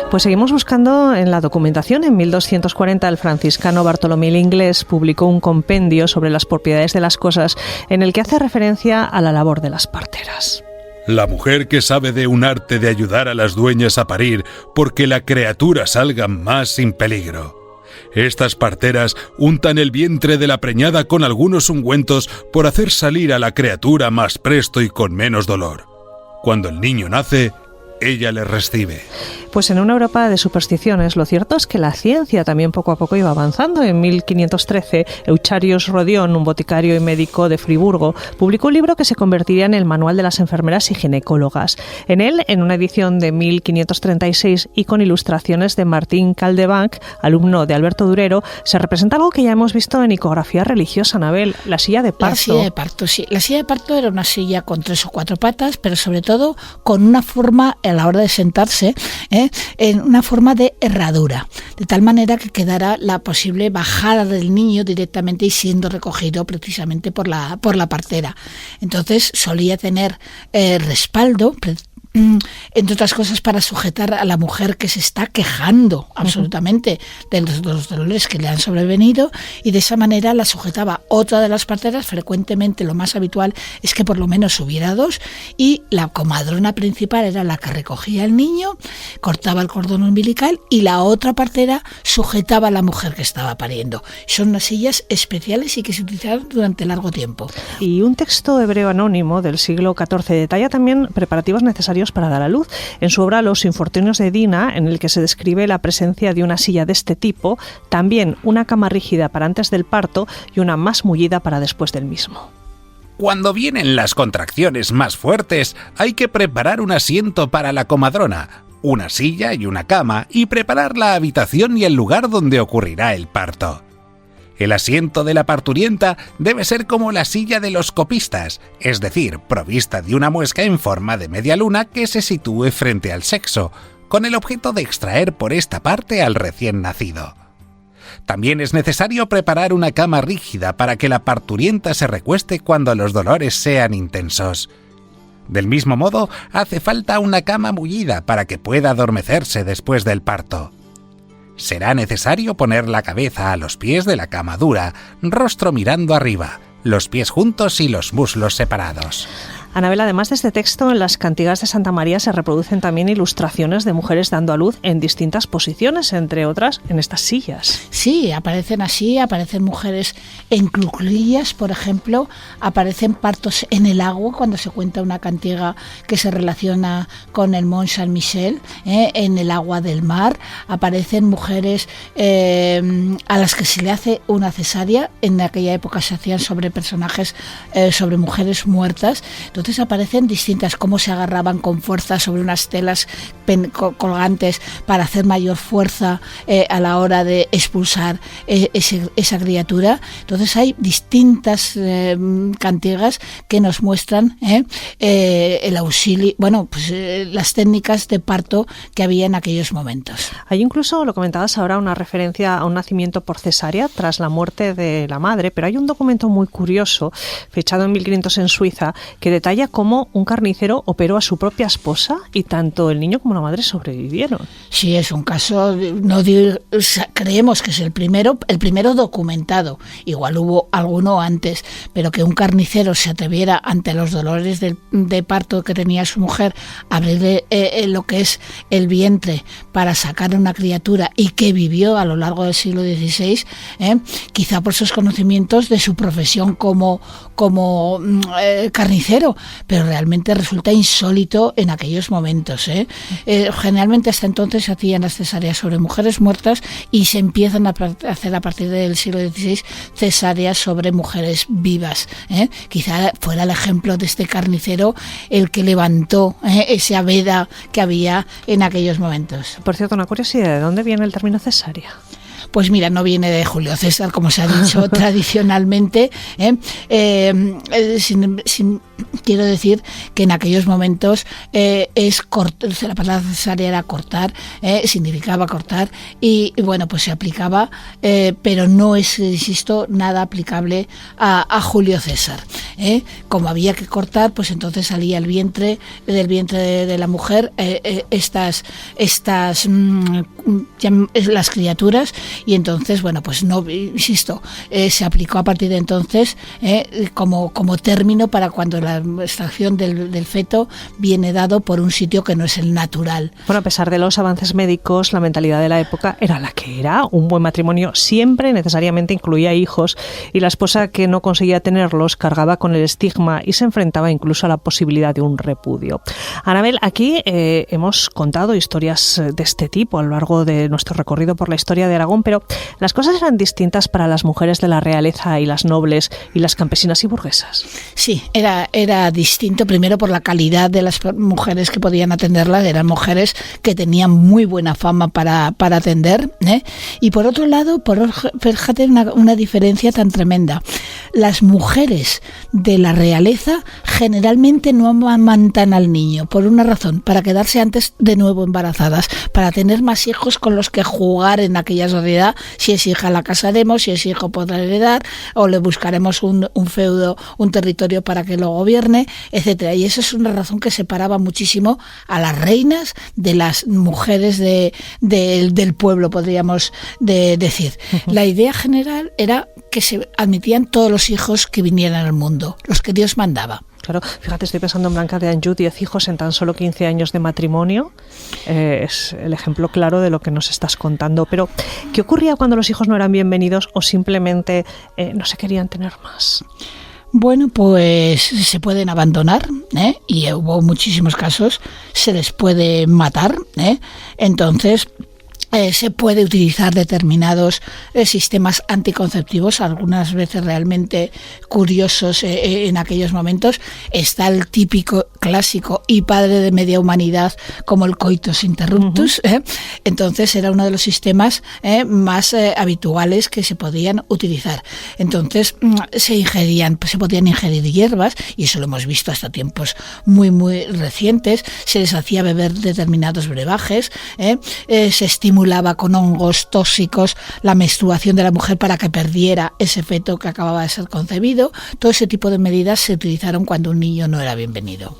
Pues seguimos buscando en la documentación. En 1240 el franciscano Bartolomé el Inglés publicó un compendio sobre las propiedades de las cosas en el que hace referencia a la labor de las parteras. La mujer que sabe de un arte de ayudar a las dueñas a parir porque la criatura salga más sin peligro. Estas parteras untan el vientre de la preñada con algunos ungüentos por hacer salir a la criatura más presto y con menos dolor. Cuando el niño nace, ella le recibe. Pues en una Europa de supersticiones, lo cierto es que la ciencia también poco a poco iba avanzando. En 1513, Eucharius Rodion, un boticario y médico de Friburgo, publicó un libro que se convertiría en el Manual de las enfermeras y ginecólogas. En él, en una edición de 1536 y con ilustraciones de Martín Caldebanc, alumno de Alberto Durero, se representa algo que ya hemos visto en icografía religiosa, Anabel, la silla de parto. La silla de parto, sí. La silla de parto era una silla con 3 o 4 patas, pero sobre todo con una forma, a la hora de sentarse, en una forma de herradura, de tal manera que quedara la posible bajada del niño directamente y siendo recogido precisamente por la partera. Entonces solía tener respaldo, entre otras cosas para sujetar a la mujer que se está quejando absolutamente de los dolores que le han sobrevenido, y de esa manera la sujetaba otra de las parteras. Frecuentemente lo más habitual es que por lo menos hubiera 2, y la comadrona principal era la que recogía al niño, cortaba el cordón umbilical, y la otra partera sujetaba a la mujer que estaba pariendo. Son unas sillas especiales y que se utilizaron durante largo tiempo. Y un texto hebreo anónimo del siglo XIV detalla también preparativos necesarios para dar a luz. En su obra Los infortunios de Dina, en el que se describe la presencia de una silla de este tipo, también una cama rígida para antes del parto y una más mullida para después del mismo. Cuando vienen las contracciones más fuertes, hay que preparar un asiento para la comadrona, una silla y una cama, y preparar la habitación y el lugar donde ocurrirá el parto. El asiento de la parturienta debe ser como la silla de los copistas, es decir, provista de una muesca en forma de media luna que se sitúe frente al sexo, con el objeto de extraer por esta parte al recién nacido. También es necesario preparar una cama rígida para que la parturienta se recueste cuando los dolores sean intensos. Del mismo modo, hace falta una cama mullida para que pueda adormecerse después del parto. Será necesario poner la cabeza a los pies de la cama dura, rostro mirando arriba, los pies juntos y los muslos separados. Anabel, además de este texto, en las cantigas de Santa María se reproducen también ilustraciones de mujeres dando a luz en distintas posiciones, entre otras en estas sillas. Sí, aparecen así, aparecen mujeres en cuclillas, por ejemplo, aparecen partos en el agua, cuando se cuenta una cantiga que se relaciona con el Mont Saint-Michel, en el agua del mar, aparecen mujeres a las que se le hace una cesárea. En aquella época se hacían sobre personajes, sobre mujeres muertas. Entonces aparecen distintas, cómo se agarraban con fuerza sobre unas telas colgantes para hacer mayor fuerza a la hora de expulsar esa criatura. Entonces hay distintas cantigas que nos muestran el auxilio, las técnicas de parto que había en aquellos momentos. Hay incluso, lo comentabas ahora, una referencia a un nacimiento por cesárea tras la muerte de la madre, pero hay un documento muy curioso, fechado en 1500 en Suiza, que detalla cómo un carnicero operó a su propia esposa y tanto el niño como la madre sobrevivieron. Sí, es un caso, creemos que es el primero documentado, igual hubo alguno antes, pero que un carnicero se atreviera ante los dolores de parto que tenía su mujer, abrirle lo que es el vientre para sacar una criatura y que vivió a lo largo del siglo XVI, quizá por sus conocimientos de su profesión como carnicero, pero realmente resulta insólito en aquellos momentos. Generalmente hasta entonces se hacían las cesáreas sobre mujeres muertas y se empiezan a hacer a partir del siglo XVI cesáreas sobre mujeres vivas. Quizá fuera el ejemplo de este carnicero el que levantó esa veda que había en aquellos momentos. Por cierto, una curiosidad, ¿de dónde viene el término cesárea? Pues mira, no viene de Julio César, como se ha dicho tradicionalmente. Quiero decir que en aquellos momentos la palabra cesárea era cortar, significaba cortar, y bueno, pues se aplicaba, pero no es, insisto, nada aplicable a Julio César. Como había que cortar, pues entonces salía del vientre de la mujer las criaturas, y entonces, bueno, pues no, insisto, se aplicó a partir de entonces como término para cuando la extracción del feto viene dado por un sitio que no es el natural. Bueno, a pesar de los avances médicos, la mentalidad de la época era la que era. Un buen matrimonio siempre necesariamente incluía hijos, y la esposa que no conseguía tenerlos cargaba con el estigma y se enfrentaba incluso a la posibilidad de un repudio. Anabel, aquí hemos contado historias de este tipo a lo largo de nuestro recorrido por la historia de Aragón, pero las cosas eran distintas para las mujeres de la realeza y las nobles y las campesinas y burguesas. Sí, era distinto, primero por la calidad de las mujeres que podían atenderlas, eran mujeres que tenían muy buena fama para atender, y por otro lado, fíjate una diferencia tan tremenda. Las mujeres de la realeza generalmente no amamantan al niño, por una razón, para quedarse antes de nuevo embarazadas, para tener más hijos con los que jugar en aquella sociedad. Si es hija la casaremos, si es hijo podrá heredar, o le buscaremos un feudo, un territorio para que lo gobierne, etcétera. Y esa es una razón que separaba muchísimo a las reinas de las mujeres del pueblo, podríamos decir. La idea general era que se admitían todos los hijos que vinieran al mundo, los que Dios mandaba. Claro, fíjate, estoy pensando en Blanca de Anjou, 10 hijos en tan solo 15 años de matrimonio. Es el ejemplo claro de lo que nos estás contando. Pero, ¿qué ocurría cuando los hijos no eran bienvenidos o simplemente no se querían tener más? Bueno, pues se pueden abandonar, y hubo muchísimos casos, se les puede matar, entonces se puede utilizar determinados sistemas anticonceptivos, algunas veces realmente curiosos en aquellos momentos. Está el típico, clásico y padre de media humanidad como el coitus interruptus. Entonces era uno de los sistemas más habituales que se podían utilizar. Entonces se podían ingerir hierbas, y eso lo hemos visto hasta tiempos muy muy recientes. Se les hacía beber determinados brebajes, se estimulaba con hongos tóxicos la menstruación de la mujer para que perdiera ese feto que acababa de ser concebido. Todo ese tipo de medidas se utilizaron cuando un niño no era bienvenido.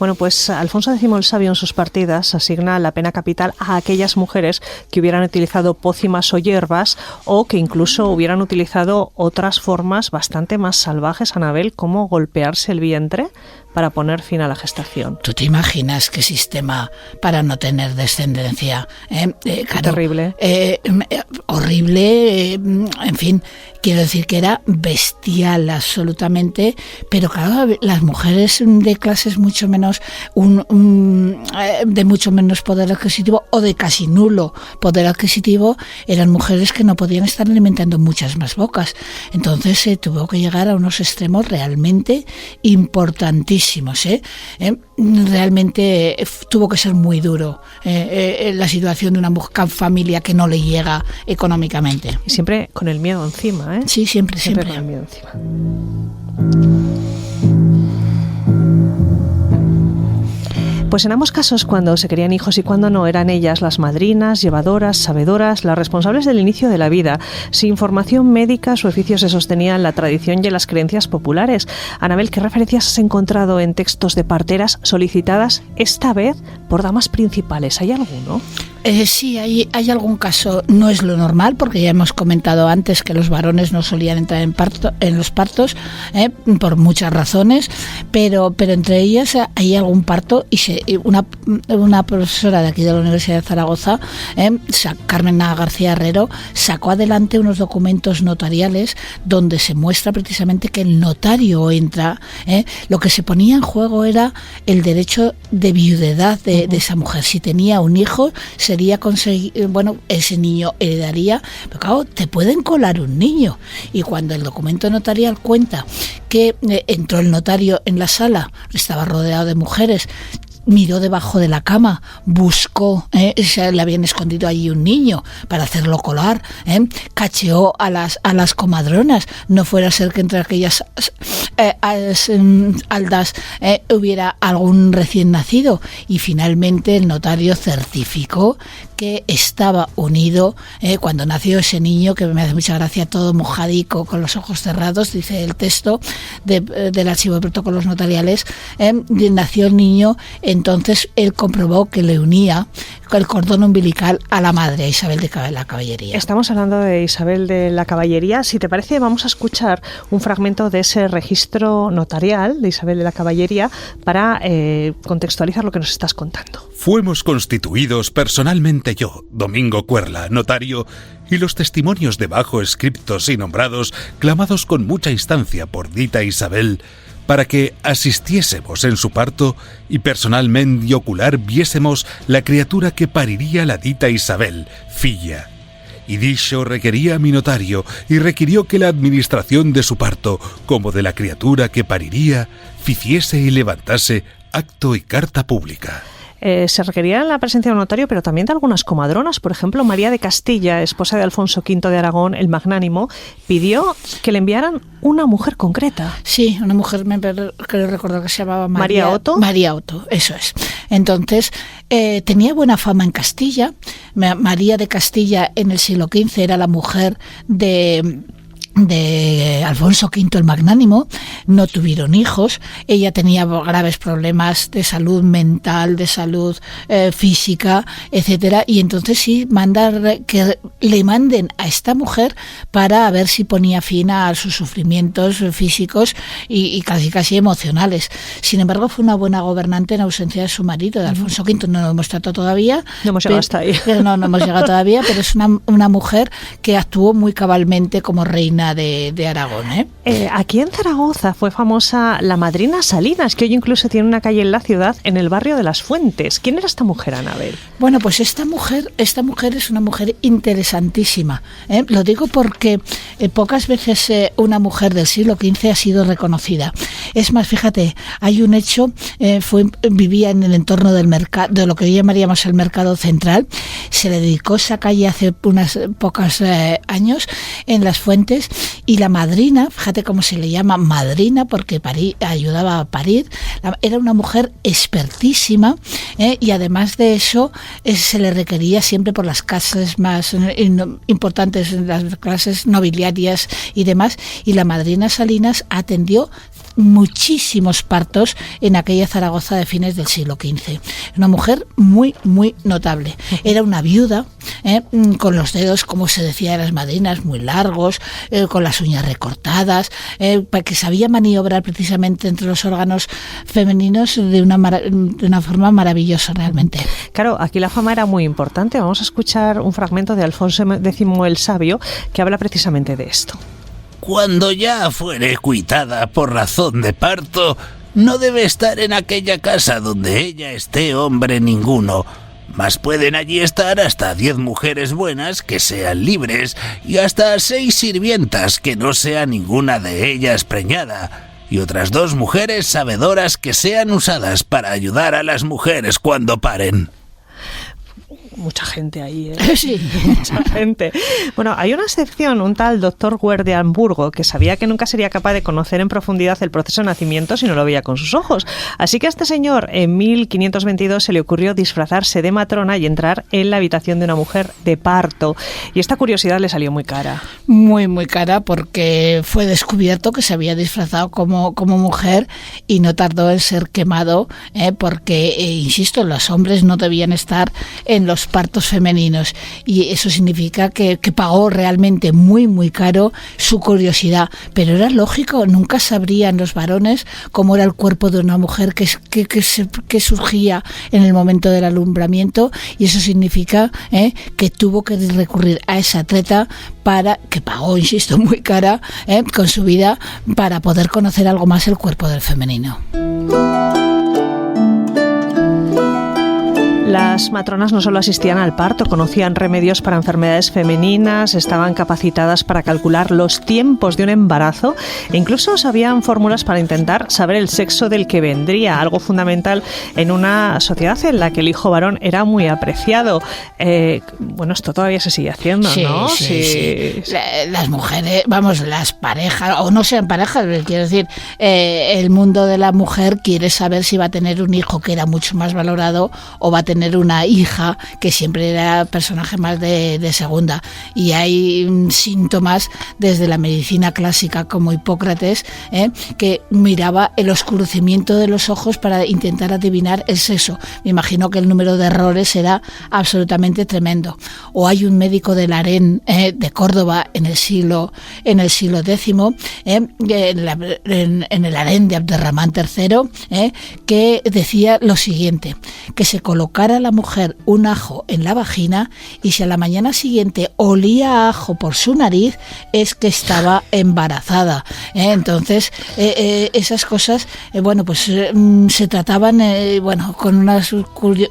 Bueno, pues Alfonso X el Sabio en sus partidas asigna la pena capital a aquellas mujeres que hubieran utilizado pócimas o hierbas, o que incluso hubieran utilizado otras formas bastante más salvajes, Anabel, como golpearse el vientre para poner fin a la gestación. ¿Tú te imaginas qué sistema para no tener descendencia? Claro, terrible. Horrible, en fin, quiero decir que era bestial absolutamente, pero claro, las mujeres de clases mucho menos, de mucho menos poder adquisitivo, o de casi nulo poder adquisitivo, eran mujeres que no podían estar alimentando muchas más bocas. Entonces se tuvo que llegar a unos extremos realmente importantísimos. durísimos, realmente tuvo que ser muy duro la situación de una familia que no le llega económicamente. Y siempre con el miedo encima, ¿eh? Sí, siempre con el miedo encima. Pues en ambos casos, cuando se querían hijos y cuando no, eran ellas las madrinas, llevadoras, sabedoras, las responsables del inicio de la vida. Sin formación médica, su oficio se sostenía en la tradición y en las creencias populares. Anabel, ¿qué referencias has encontrado en textos de parteras solicitadas esta vez por damas principales? ¿Hay alguno? Sí, hay algún caso. No es lo normal, porque ya hemos comentado antes que los varones no solían entrar en los partos, por muchas razones, pero entre ellas hay algún parto y una profesora de aquí de la Universidad de Zaragoza, Carmen García Herrero, sacó adelante unos documentos notariales donde se muestra precisamente que el notario entra. Lo que se ponía en juego era el derecho de viudedad de esa mujer. Si tenía un hijo, sería conseguir, ese niño heredaría, pero claro, te pueden colar un niño. Y cuando el documento notarial cuenta que entró el notario en la sala, estaba rodeado de mujeres, miró debajo de la cama, buscó, le habían escondido allí un niño para hacerlo colar, cacheó a las comadronas, no fuera a ser que entre aquellas aldas hubiera algún recién nacido, y finalmente el notario certificó que estaba unido cuando nació ese niño, que me hace mucha gracia, todo mojadico, con los ojos cerrados, dice el texto del archivo de protocolos notariales, nació el niño. Entonces él comprobó que le unía el cordón umbilical a la madre, a Isabel de la Caballería. Estamos hablando de Isabel de la Caballería. Si te parece, vamos a escuchar un fragmento de ese registro notarial de Isabel de la Caballería para contextualizar lo que nos estás contando. Fuemos constituidos personalmente yo, Domingo Cuerla, notario, y los testimonios debajo escriptos y nombrados, clamados con mucha instancia por dita Isabel, para que asistiésemos en su parto y personalmente y ocular viésemos la criatura que pariría la dita Isabel, filla. Y dicho requería mi notario, y requirió que la administración de su parto, como de la criatura que pariría, ficiese y levantase acto y carta pública. Se requería la presencia de un notario, pero también de algunas comadronas. Por ejemplo, María de Castilla, esposa de Alfonso V de Aragón, el Magnánimo, pidió que le enviaran una mujer concreta. Sí, una mujer, creo recordar que se llamaba María Otto. María Otto, eso es. Entonces, tenía buena fama en Castilla. María de Castilla en el siglo XV era la mujer de Alfonso V el Magnánimo. No tuvieron hijos, ella tenía graves problemas de salud mental, de salud física, etcétera, y entonces sí manda que le manden a esta mujer para ver si ponía fin a sus sufrimientos físicos y casi emocionales. Sin embargo, fue una buena gobernante en ausencia de su marido, de Alfonso V. No lo hemos tratado todavía. No hemos llegado hasta ahí. No hemos llegado todavía, pero es una mujer que actuó muy cabalmente como reina de Aragón. Aquí en Zaragoza fue famosa la madrina Salinas, que hoy incluso tiene una calle en la ciudad, en el barrio de Las Fuentes. ¿Quién era esta mujer, Anabel? Bueno, pues esta mujer es una mujer interesantísima. Lo digo porque pocas veces una mujer del siglo XV ha sido reconocida. Es más, fíjate, hay un hecho, vivía en el entorno del mercado, de lo que hoy llamaríamos el mercado central. Se le dedicó esa calle hace unas pocos años en Las Fuentes, y la madrina, fíjate cómo se le llama madrina, porque ayudaba a parir, era una mujer expertísima, y además de eso se le requería siempre por las clases más importantes, las clases nobiliarias y demás, y la madrina Salinas atendió muchísimos partos en aquella Zaragoza de fines del siglo XV. Una mujer muy, muy notable. Era una viuda, con los dedos, como se decía de las madrinas, muy largos, con las uñas recortadas, que sabía maniobrar precisamente entre los órganos femeninos de una forma maravillosa realmente. Claro, aquí la fama era muy importante. Vamos a escuchar un fragmento de Alfonso X el Sabio que habla precisamente de esto. Cuando ya fuere cuitada por razón de parto, no debe estar en aquella casa donde ella esté hombre ninguno, mas pueden allí estar hasta 10 mujeres buenas que sean libres y hasta 6 sirvientas que no sea ninguna de ellas preñada, y otras 2 mujeres sabedoras que sean usadas para ayudar a las mujeres cuando paren. Mucha gente ahí, ¿eh? Sí. Mucha gente. Bueno, hay una excepción, un tal doctor Guer de Hamburgo, que sabía que nunca sería capaz de conocer en profundidad el proceso de nacimiento si no lo veía con sus ojos. Así que a este señor, en 1522, se le ocurrió disfrazarse de matrona y entrar en la habitación de una mujer de parto. Y esta curiosidad le salió muy cara. Muy, muy cara, porque fue descubierto que se había disfrazado como mujer y no tardó en ser quemado, porque, insisto, los hombres no debían estar en los partos femeninos, y eso significa que pagó realmente muy, muy caro su curiosidad. Pero era lógico, nunca sabrían los varones cómo era el cuerpo de una mujer que surgía en el momento del alumbramiento, y eso significa que tuvo que recurrir a esa treta que pagó, insisto, muy cara con su vida, para poder conocer algo más el cuerpo del femenino. Las matronas no solo asistían al parto, conocían remedios para enfermedades femeninas, estaban capacitadas para calcular los tiempos de un embarazo e incluso sabían fórmulas para intentar saber el sexo del que vendría, algo fundamental en una sociedad en la que el hijo varón era muy apreciado. Bueno, esto todavía se sigue haciendo, sí, ¿no? Sí. Las mujeres, las parejas, o no sean parejas, quiero decir, el mundo de la mujer quiere saber si va a tener un hijo que era mucho más valorado o va a tener una hija que siempre era personaje más de segunda. Y hay síntomas desde la medicina clásica, como Hipócrates, que miraba el oscurecimiento de los ojos para intentar adivinar el sexo. Me imagino que el número de errores era absolutamente tremendo. O hay un médico del harén de Córdoba en el siglo X, en el harén de Abderramán III, que decía lo siguiente: que se colocara a la mujer un ajo en la vagina, y si a la mañana siguiente olía a ajo por su nariz, es que estaba embarazada. Entonces, esas cosas, se trataban con unos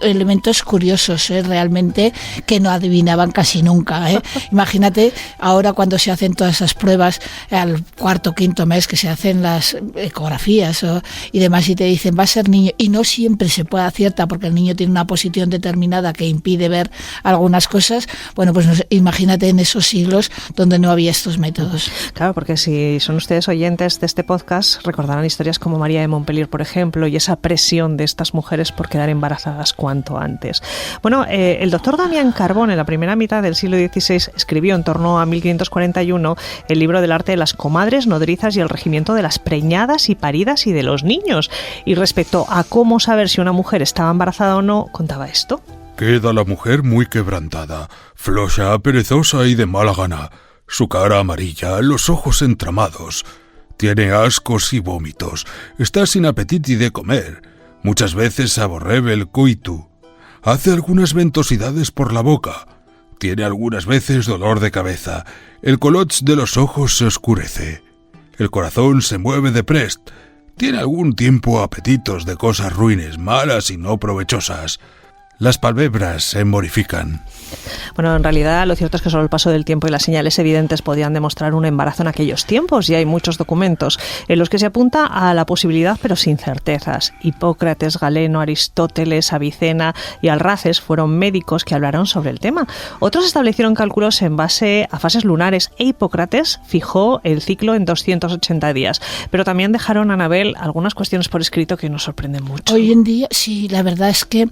elementos curiosos, realmente, que no adivinaban casi nunca. Imagínate ahora cuando se hacen todas esas pruebas al 4º, 5º mes, que se hacen las ecografías y demás, y te dicen va a ser niño, y no siempre se puede aciertar porque el niño tiene una posición determinada que impide ver algunas cosas. Bueno, pues imagínate en esos siglos donde no había estos métodos. Claro, porque si son ustedes oyentes de este podcast, recordarán historias como María de Montpellier, por ejemplo, y esa presión de estas mujeres por quedar embarazadas cuanto antes. Bueno, el doctor Damián Carbón, en la primera mitad del siglo XVI, escribió en torno a 1541 el libro del arte de las comadres, nodrizas y el regimiento de las preñadas y paridas y de los niños. Y respecto a cómo saber si una mujer estaba embarazada o no, contaba esto. Queda la mujer muy quebrantada, floja, perezosa y de mala gana, su cara amarilla, los ojos entramados, tiene ascos y vómitos, está sin apetito de comer, muchas veces aborrece el coitu, hace algunas ventosidades por la boca, tiene algunas veces dolor de cabeza, el color de los ojos se oscurece, el corazón se mueve de prest, tiene algún tiempo apetitos de cosas ruines, malas y no provechosas. Las palpebras se morifican. Bueno, en realidad lo cierto es que solo el paso del tiempo y las señales evidentes podían demostrar un embarazo en aquellos tiempos, y hay muchos documentos en los que se apunta a la posibilidad pero sin certezas. Hipócrates, Galeno, Aristóteles, Avicena y Alraces fueron médicos que hablaron sobre el tema. Otros establecieron cálculos en base a fases lunares e Hipócrates fijó el ciclo en 280 días. Pero también dejaron, Anabel, algunas cuestiones por escrito que nos sorprenden mucho. Hoy en día, sí, la verdad es que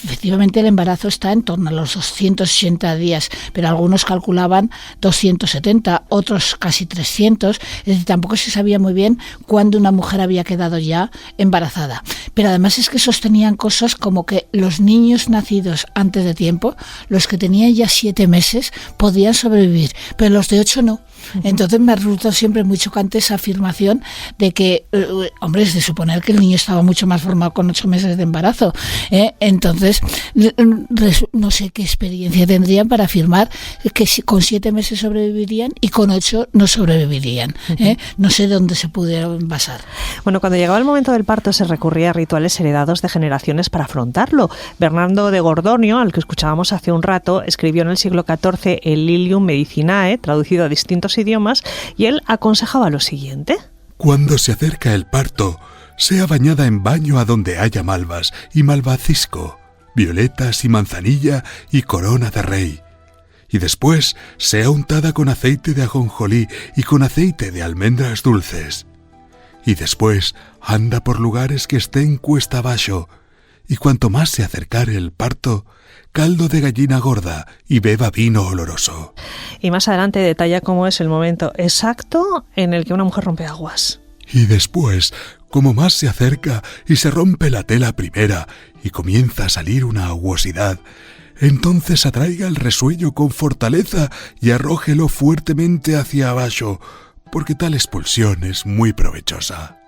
efectivamente el embarazo está en torno a los 280 días, pero algunos calculaban 270, otros casi 300, es decir, tampoco se sabía muy bien cuándo una mujer había quedado ya embarazada. Pero además es que sostenían cosas como que los niños nacidos antes de tiempo, los que tenían ya 7 meses, podían sobrevivir, pero los de 8 no. Entonces me ha resultado siempre muy chocante esa afirmación de que, hombre, es de suponer que el niño estaba mucho más formado con 8 meses de embarazo. Entonces, no sé qué experiencia tendrían para afirmar que con 7 meses sobrevivirían y con 8 no sobrevivirían. No sé dónde se pudieron basar. Bueno, cuando llegaba el momento del parto se recurría a rituales heredados de generaciones para afrontarlo. Bernardo de Gordonio, al que escuchábamos hace un rato, escribió en el siglo XIV el Lilium Medicinae, traducido a distintos idiomas, y él aconsejaba lo siguiente. Cuando se acerca el parto, sea bañada en baño a donde haya malvas y malvacisco, violetas y manzanilla y corona de rey. Y después sea untada con aceite de ajonjolí y con aceite de almendras dulces. Y después anda por lugares que estén cuesta abajo, y cuanto más se acercare el parto, caldo de gallina gorda y beba vino oloroso. Y más adelante detalla cómo es el momento exacto en el que una mujer rompe aguas. Y después, como más se acerca y se rompe la tela primera y comienza a salir una aguosidad, entonces atraiga el resuello con fortaleza y arrójelo fuertemente hacia abajo, porque tal expulsión es muy provechosa.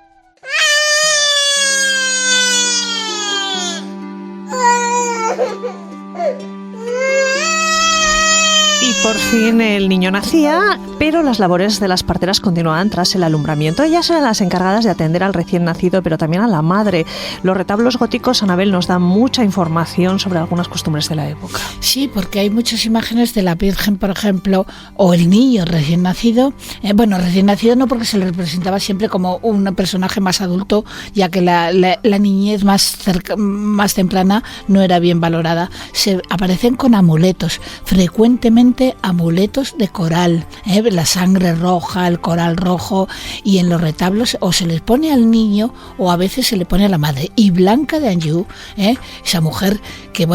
Y por fin el niño nacía, pero las labores de las parteras continuaban tras el alumbramiento. Ellas eran las encargadas de atender al recién nacido, pero también a la madre. Los retablos góticos, Anabel, nos dan mucha información sobre algunas costumbres de la época. Sí, porque hay muchas imágenes de la Virgen, por ejemplo, o el niño recién nacido. Recién nacido no, porque se le representaba siempre como un personaje más adulto, ya que la niñez más temprana no era bien valorada. Se aparecen con amuletos, frecuentemente amuletos de coral, la sangre roja, el coral rojo, y en los retablos o se les pone al niño o a veces se le pone a la madre. Y Blanca de Anjou, esa mujer que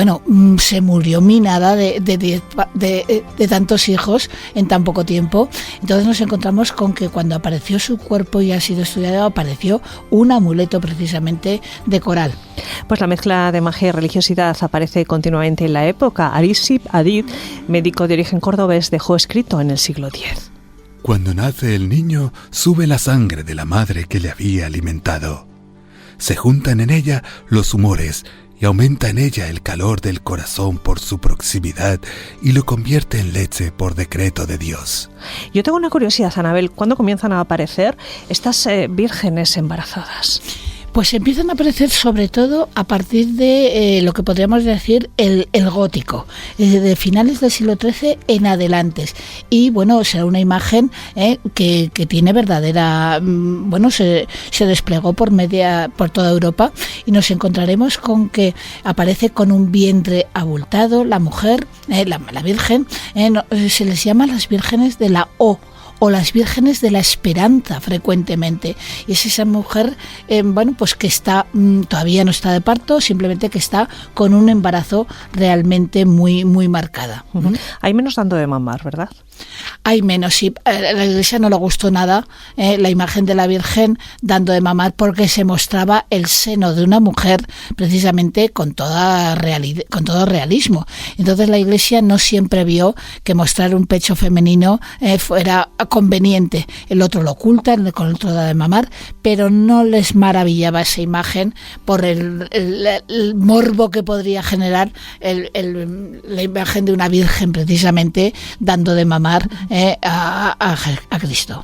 se murió minada de tantos hijos en tan poco tiempo. Entonces nos encontramos con que cuando apareció su cuerpo y ha sido estudiado, apareció un amuleto precisamente de coral. Pues la mezcla de magia y religiosidad aparece continuamente en la época. Arisip Adid, médico de origen cordobés, dejó escrito en el siglo X. Cuando nace el niño, sube la sangre de la madre que le había alimentado. Se juntan en ella los humores y aumenta en ella el calor del corazón por su proximidad y lo convierte en leche por decreto de Dios. Yo tengo una curiosidad, Anabel. ¿Cuándo comienzan a aparecer estas vírgenes embarazadas? Pues empiezan a aparecer sobre todo a partir de lo que podríamos decir el gótico, de finales del siglo XIII en adelante. Y será una imagen que tiene verdadera... se desplegó por toda Europa, y nos encontraremos con que aparece con un vientre abultado la mujer, la Virgen. Se les llama las vírgenes de la o las vírgenes de la esperanza frecuentemente, y es esa mujer que está todavía no está de parto, simplemente que está con un embarazo realmente muy muy marcada. Uh-huh. Hay menos dando de mamar, ¿verdad? Hay menos, sí. A la Iglesia no le gustó nada la imagen de la Virgen dando de mamar, porque se mostraba el seno de una mujer precisamente con todo realismo. Entonces la Iglesia no siempre vio que mostrar un pecho femenino fuera conveniente. El otro lo oculta, con el otro da de mamar, pero no les maravillaba esa imagen por el morbo que podría generar la imagen de una Virgen precisamente dando de mamar a Cristo.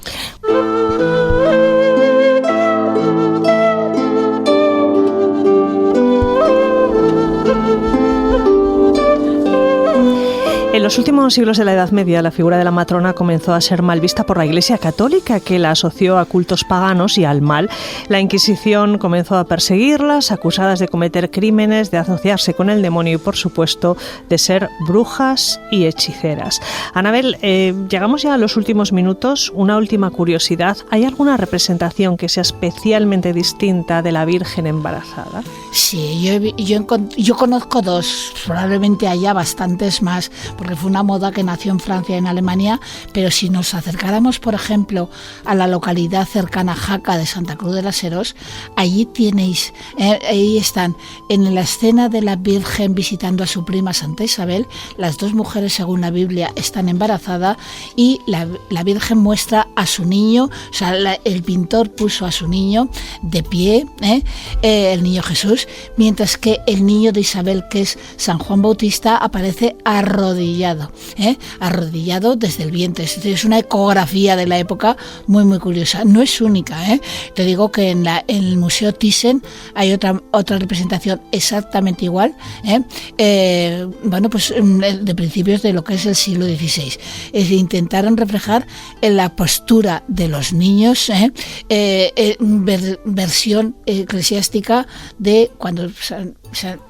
En los últimos siglos de la Edad Media, la figura de la matrona comenzó a ser mal vista por la Iglesia Católica, que la asoció a cultos paganos y al mal. La Inquisición comenzó a perseguirlas, acusadas de cometer crímenes, de asociarse con el demonio y, por supuesto, de ser brujas y hechiceras. Anabel, llegamos ya a los últimos minutos. Una última curiosidad. ¿Hay alguna representación que sea especialmente distinta de la Virgen embarazada? Sí, yo conozco dos, probablemente haya bastantes más, porque fue una moda que nació en Francia y en Alemania, pero si nos acercáramos, por ejemplo, a la localidad cercana a Jaca de Santa Cruz de las Heros, allí tenéis, ahí están, en la escena de la Virgen visitando a su prima Santa Isabel, las dos mujeres, según la Biblia, están embarazadas, y la Virgen muestra a su niño, o sea, el pintor puso a su niño de pie, el niño Jesús, mientras que el niño de Isabel, que es San Juan Bautista, aparece arrodillado arrodillado desde el vientre. Es una ecografía de la época muy muy curiosa. No es única, te digo que en el Museo Thyssen hay otra representación exactamente igual, pues de principios de lo que es el siglo XVI. Es decir, intentaron reflejar en la postura de los niños, versión eclesiástica de cuando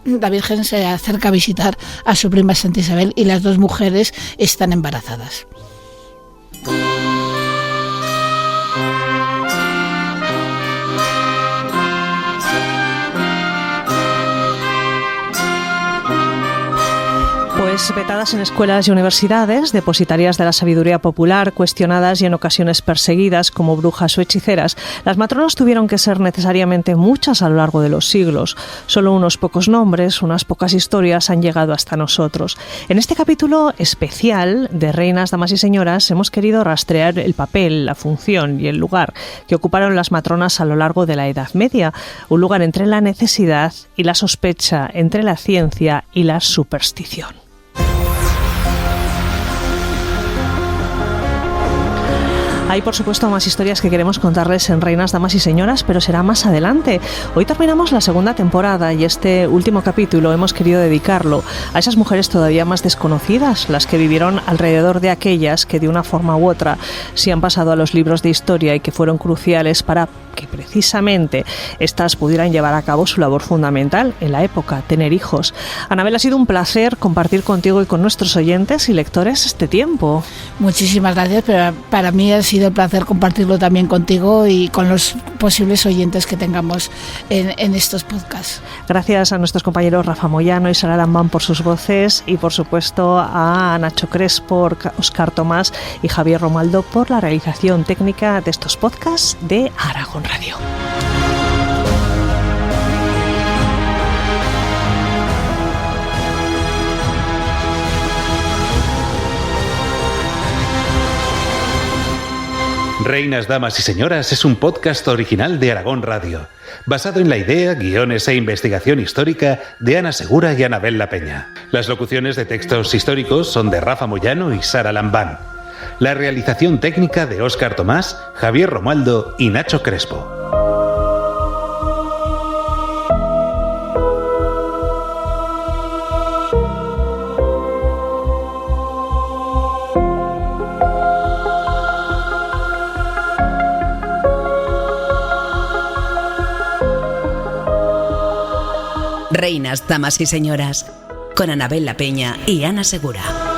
la Virgen se acerca a visitar a su prima Santa Isabel y las dos mujeres están embarazadas. Pues vetadas en escuelas y universidades, depositarias de la sabiduría popular, cuestionadas y en ocasiones perseguidas como brujas o hechiceras, las matronas tuvieron que ser necesariamente muchas a lo largo de los siglos. Solo unos pocos nombres, unas pocas historias han llegado hasta nosotros. En este capítulo especial de Reinas, Damas y Señoras hemos querido rastrear el papel, la función y el lugar que ocuparon las matronas a lo largo de la Edad Media, un lugar entre la necesidad y la sospecha, entre la ciencia y la superstición. Hay, por supuesto, más historias que queremos contarles en Reinas, Damas y Señoras, pero será más adelante. Hoy terminamos la segunda temporada y este último capítulo hemos querido dedicarlo a esas mujeres todavía más desconocidas, las que vivieron alrededor de aquellas que de una forma u otra sí han pasado a los libros de historia y que fueron cruciales para que precisamente éstas pudieran llevar a cabo su labor fundamental en la época, tener hijos. Anabel, ha sido un placer compartir contigo y con nuestros oyentes y lectores este tiempo. Muchísimas gracias, pero para mí ha sido el placer compartirlo también contigo y con los posibles oyentes que tengamos en estos podcasts. Gracias a nuestros compañeros Rafa Moyano y Sara Lambán por sus voces y por supuesto a Nacho Crespo, Óscar Tomás y Javier Romaldo por la realización técnica de estos podcasts de Aragón Radio. Reinas, Damas y Señoras es un podcast original de Aragón Radio, basado en la idea, guiones e investigación histórica de Ana Segura y Anabel La Peña. Las locuciones de textos históricos son de Rafa Moyano y Sara Lambán. La realización técnica de Óscar Tomás, Javier Romaldo y Nacho Crespo. Reinas, Damas y Señoras, con Anabel La Peña y Ana Segura.